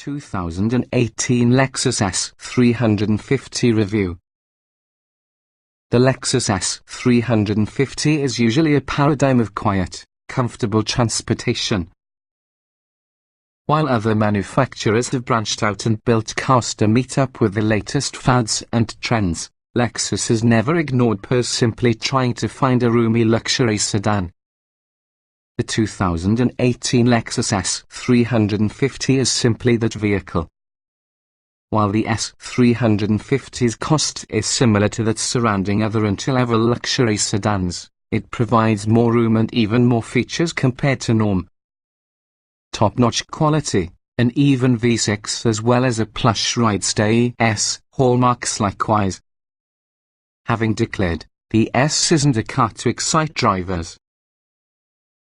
2018 Lexus S350 review. The Lexus S350 is usually a paradigm of quiet, comfortable transportation. While other manufacturers have branched out and built cars to meet up with the latest fads and trends, Lexus has never ignored purse simply trying to find a roomy luxury sedan. The 2018 Lexus S350 is simply that vehicle. While the S350's cost is similar to that surrounding other entry-level luxury sedans, it provides more room and even more features compared to norm. Top-notch quality, an even V6 as well as a plush ride-stay S hallmarks likewise. Having declared, the S isn't a car to excite drivers.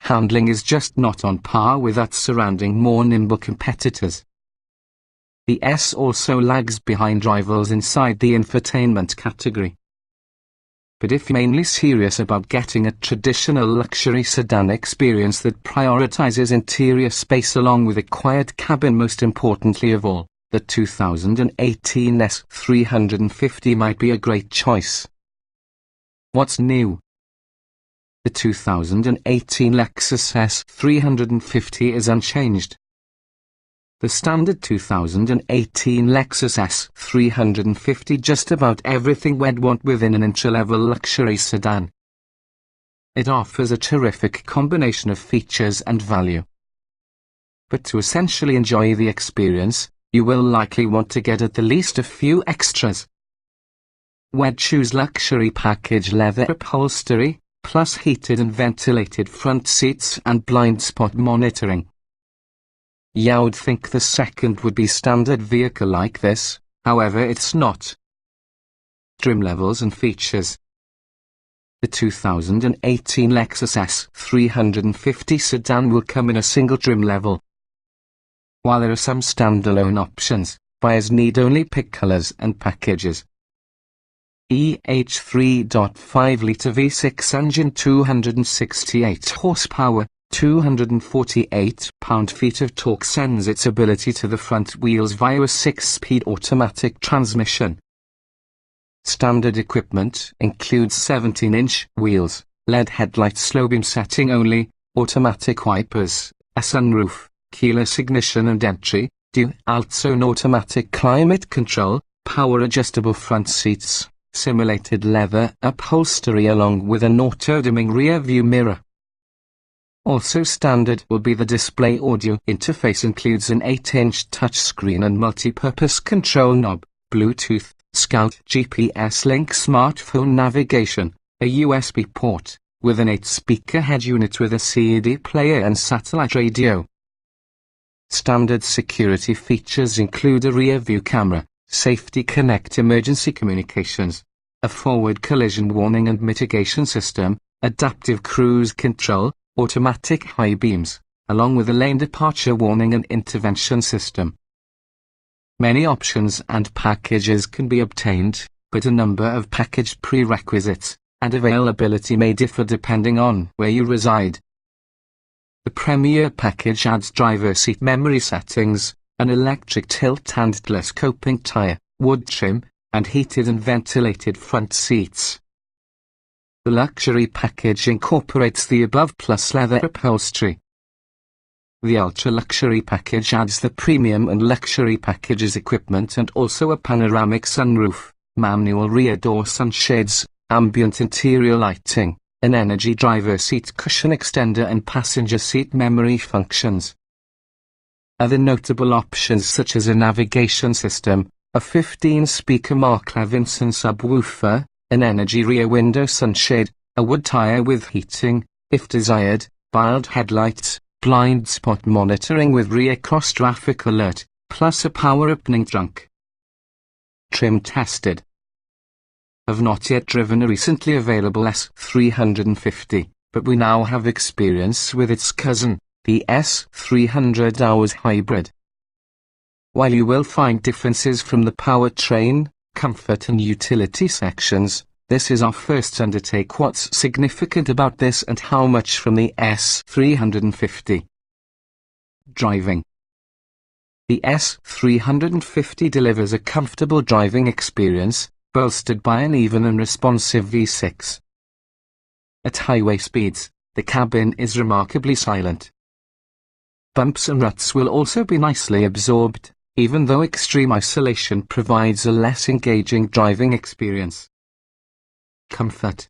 Handling is just not on par with that surrounding more nimble competitors. The S also lags behind rivals inside the infotainment category. But if you're mainly serious about getting a traditional luxury sedan experience that prioritizes interior space along with a quiet cabin, most importantly of all, the 2018 S350 might be a great choice. What's new? The 2018 Lexus S350 is unchanged. The standard 2018 Lexus S350 just about everything we'd want within an entry-level luxury sedan. It offers a terrific combination of features and value. But to essentially enjoy the experience, you will likely want to get at the least a few extras. We'd choose luxury package leather upholstery, plus heated and ventilated front seats and blind spot monitoring. You'd think the second would be standard vehicle like this, however it's not. Trim levels and features. The 2018 Lexus S350 sedan will come in a single trim level. While there are some standalone options, buyers need only pick colors and packages. EH3.5-litre V6 engine, 268 horsepower, 248 pound-feet of torque sends its ability to the front wheels via a 6-speed automatic transmission. Standard equipment includes 17-inch wheels, LED headlights, slow beam setting only, automatic wipers, a sunroof, keyless ignition and entry, dual-zone automatic climate control, power-adjustable front seats, simulated leather upholstery along with an auto-dimming rear-view mirror. Also standard will be the display audio interface, includes an 8-inch touchscreen and multi-purpose control knob, Bluetooth, Scout GPS link, smartphone navigation, a USB port, with an 8-speaker head unit with a CD player and satellite radio. Standard security features include a rear-view camera, Safety Connect emergency communications, a forward collision warning and mitigation system, adaptive cruise control, automatic high beams, along with a lane departure warning and intervention system. Many options and packages can be obtained, but a number of package prerequisites and availability may differ depending on where you reside. The Premier package adds driver seat memory settings, an electric tilt and telescoping tire, wood trim, and heated and ventilated front seats. The luxury package incorporates the above plus leather upholstery. The ultra-luxury package adds the premium and luxury package's equipment and also a panoramic sunroof, manual rear door sunshades, ambient interior lighting, an energy driver seat cushion extender and passenger seat memory functions. Other notable options such as a navigation system, a 15-speaker Mark Levinson subwoofer, an energy rear window sunshade, a wood tire with heating, if desired, mild headlights, blind spot monitoring with rear cross-traffic alert, plus a power opening trunk. Trim tested. Have not yet driven a recently available S350, but we now have experience with its cousin, the S300 Hours Hybrid. While you will find differences from the powertrain, comfort and utility sections, this is our first undertake. What's significant about this and how much from the S350? Driving. The S350 delivers a comfortable driving experience, bolstered by an even and responsive V6. At highway speeds, the cabin is remarkably silent. Bumps and ruts will also be nicely absorbed, even though extreme isolation provides a less engaging driving experience. Comfort.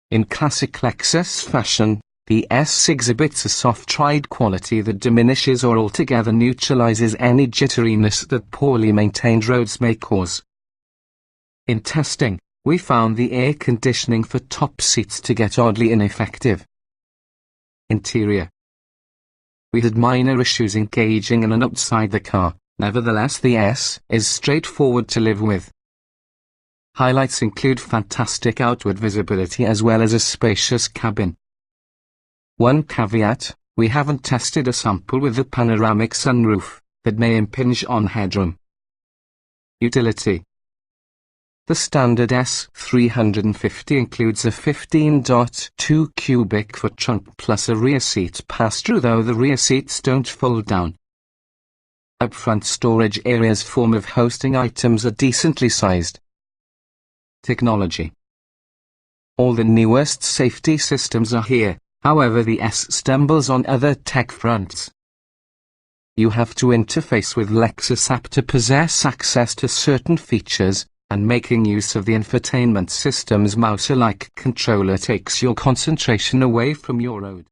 In classic Lexus fashion, the S exhibits a soft ride quality that diminishes or altogether neutralizes any jitteriness that poorly maintained roads may cause. In testing, we found the air conditioning for top seats to get oddly ineffective. Interior. We had minor issues engaging in and outside the car, nevertheless the S is straightforward to live with. Highlights include fantastic outward visibility as well as a spacious cabin. One caveat, we haven't tested a sample with a panoramic sunroof, that may impinge on headroom. Utility. The standard S350 includes a 15.2 cubic foot trunk plus a rear seat pass-through, though the rear seats don't fold down. Upfront storage areas form of hosting items are decently sized. Technology. All the newest safety systems are here, however the S stumbles on other tech fronts. You have to interface with Lexus app to possess access to certain features, and making use of the infotainment system's mouse-like controller takes your concentration away from your road.